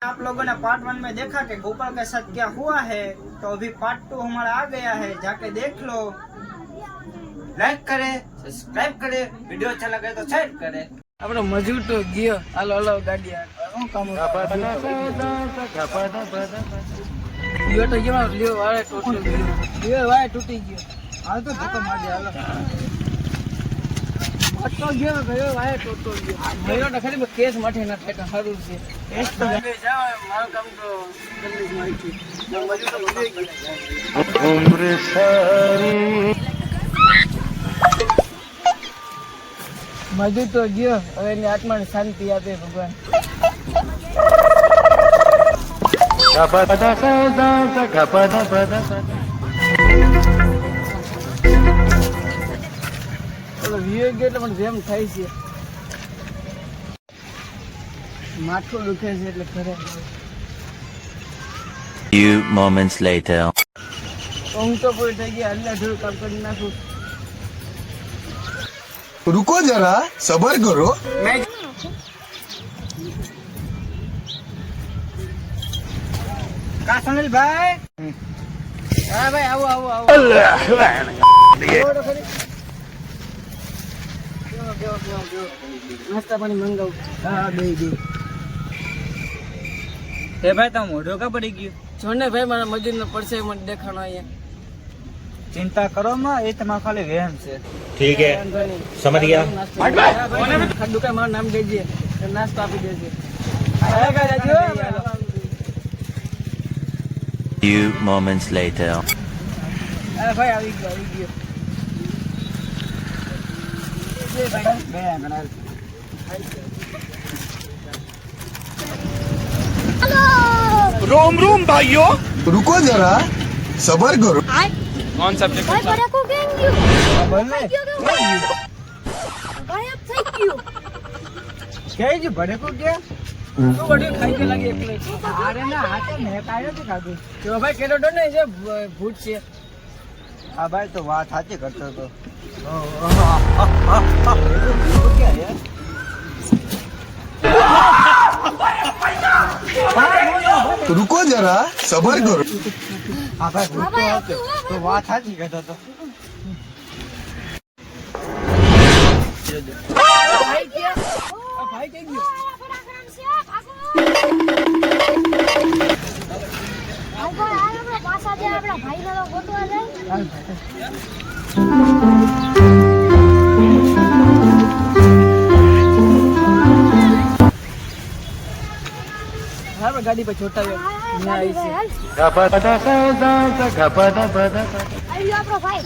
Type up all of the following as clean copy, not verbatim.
आप लोगों ने पार्ट 1 में देखा कि गोपाल के साथ क्या हुआ है, तो अभी पार्ट 2 हमारा आ गया है, जाके देख लो। लाइक करे, सब्सक्राइब करे, वीडियो अच्छा लगे तो शेयर करे। આપણો મજૂર તો ગયો. હાલો હાલો ગાડી શું કામ ગયો તો ગયો લ્યો વાળે તૂટી ગયો લ્યો વાળે તૂટી ગયો હાલ તો ધક્કો મારી દે હાલો અટકો ગયો ગયો વાળે તૂટો ગયો ગયો તો ખરી કેસ માઠે ના થાય સારું છે કેસ તો જાવ મારું કામ તો જલ્દી મારી છે મજૂર તો ગયો ઉમ્ર સારી મજૂર તો ગયો હવે એની આત્માને શાંતિ આપે ભગવાન એટલે પણ જેમ થાય છે માથું દુખે છે એટલે ખરે Few moments later. હું તો પૂરી થઈ ગઈ અલ્લા થોડું કામ કરી નાખું रुको जरा सबर करो का सुनील भाई? હા ભાઈ આવો આવો આવો નાસ્તા પાણી મંગાવું હા બે हे भाई तुम मोढ़ो का पड़ी गयो જો ને ભાઈ મારા મજૂરનો પડશે મને દેખાણો અહીંયા चिंता करो मां ये तुम्हारा खाली वहम से ठीक है समझ गया दुकान माરું નામ દેજે નાસ્તો આપી દેજે Few moments later. ભાઈ આવી ગયો रोम रोम भाइयों रुको जरा सबर करो कौन सब्जेक्ट भाई बड़ा को गैंग गयो बोलने गायब થઈ ગયો क्या जी बड़े को क्या તો વડે ખાઈ કે લાગે એટલે अरे ना हाथ में कायो तो खादू જો ભાઈ કેલો તો ને જે ભૂત છે हाँ भाई तो बात साची करते तो क्या है रुको जरा सबर करो हाँ भाई भूत तो बात साची करते तो ભાઈ કે ભાઈ કે ગયો પાછા જે આપણા ભાઈ નો ગોતવા જાય હા ગાડી પર છોટાવ્યો ના આવી છે આવ્યો આપણો ભાઈ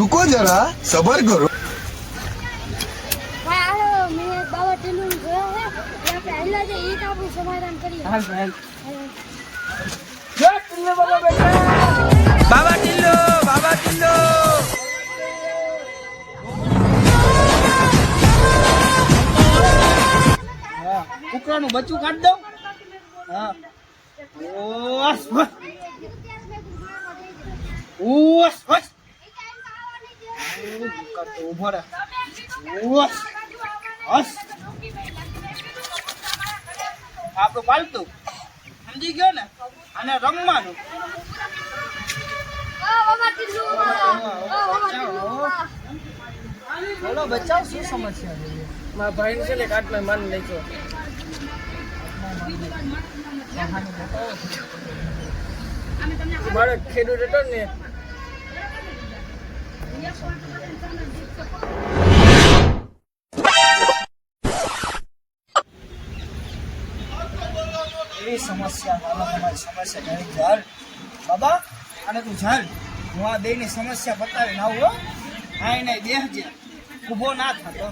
रुको जरा सबर करो ભાઈ આ મેં બાબા ટીલું ગયો હે આપણે પહેલા જે ઈટ આપણું સમાધાન કરીએ હાલ ભાઈ જો ટીલ્લો બાબા બેઠા बाबा टिल्लो કુકરાનું બચ્ચું કાઢ દઉં हाँ ओस ओस ओस तो उभो रे ओस ओस આપણું પાલતું સમજી ગયો ને અને રમવાનું બાબા ટીલું બોલો બચાવ શું સમસ્યા છે મારા ભાઈને છે ને કાટમાં માન નાખ્યો મારો ખેડૂત હતો ને એવી સમસ્યા તમારી સમસ્યા ઘણી ઝાલ બાબા અને તું ઝાલ હું આ બેની સમસ્યા બતાવીને આવું હો આ એને દેહજે ઊભો ના થતો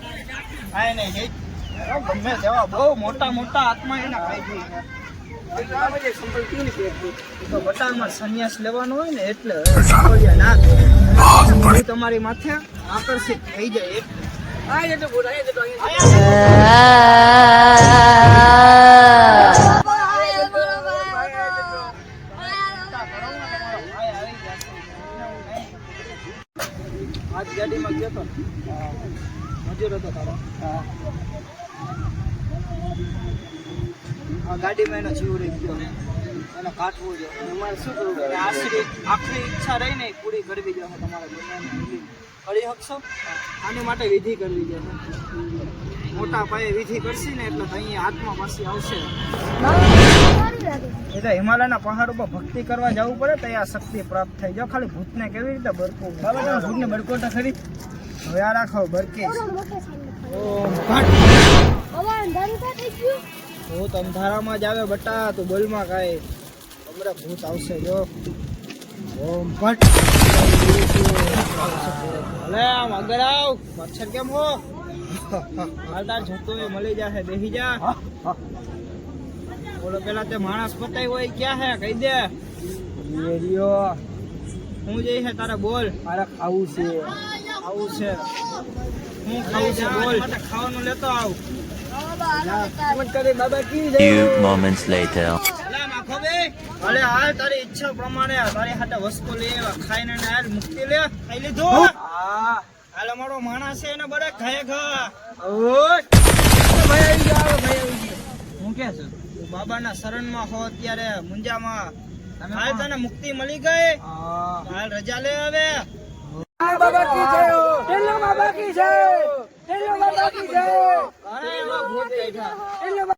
આ એને જઈ ગમે તેવા બહુ મોટા મોટા આત્મા એના ખાઈ ગઈ તો બટામાં સંન્યાસ લેવાનો હોય ને એટલે ના થાય તમારી માથે આકર્ષિત થઈ જાય એટલે આ એ તો બોલા એ તો આજ ગાડીમાં ગયો તો મજૂર હતો તારો આ ગાડીમાં એનો જીવ રહી ગયો એને કાઢવું છે અમારે શું કરવું અને આખરી ઈચ્છા રહી ને એ પૂરી કરવી જોઈએ તમારા બંનેની કરી શકશો આની માટે વિધિ કરવી જોઈએ મોટા પાયે વિધિ કરશી ને એટલે અહીંયા આત્મા પાછી આવશે સારું લાગે એ તો હિમાલયના પહાડ ઉપર ભક્તિ કરવા જવું પડે તો આ શક્તિ પ્રાપ્ત થઈ જાય ખાલી ભૂતને કેવી રીતે બરકવું બાબા તમે ભૂતને બડકો તો ખરી હવે આ રાખો બરકે થોડો મોટો સાઈડ ઓમ ભટ હવે અંધારું તો થઈ ગયું ભૂત અંધારામાં જ આવે બટા તું બોલમાં કાંઈ હમણાં ભૂત આવશે જો ઓમ ભટ ભલે આમ આગળ આવ મચ્છર કેમ હો હાલદાર જતો એ મળી જશે બેસી જા બોલો પેલા તે માણસ પતાય હોય ક્યાં હે કહી દે રેડિયો હું જઈ છે તારે બોલ મારે ખાવું છે આવું છે હું ખાવું છે બોલ માટે ખાવાનું લેતો આવ મત કરે બાબા કી Few moments later. અલા માખો બે અલે હાલ તારી ઈચ્છા પ્રમાણે તારી હાથે વસ્તુ લઈ આવ્યા ખાઈને ને હાલ મુક્તિ લે ખાઈ લીધું હા હાલ અમારો માણસ છે એને બરે ખાય ખા ઓય ભાઈ આવી ગયો ભાઈ આવી ગયો હું કે છું તું બાબાના શરણમાં હો અત્યારે મુંજામાં હાલ તને મુક્તિ મળી ગઈ હાલ રજા લે હવે બાબા કી જય હો હેલો બાબા કી જય હેલો બાબા કી જય ઘણા એવા ભૂત બેઠા હેલો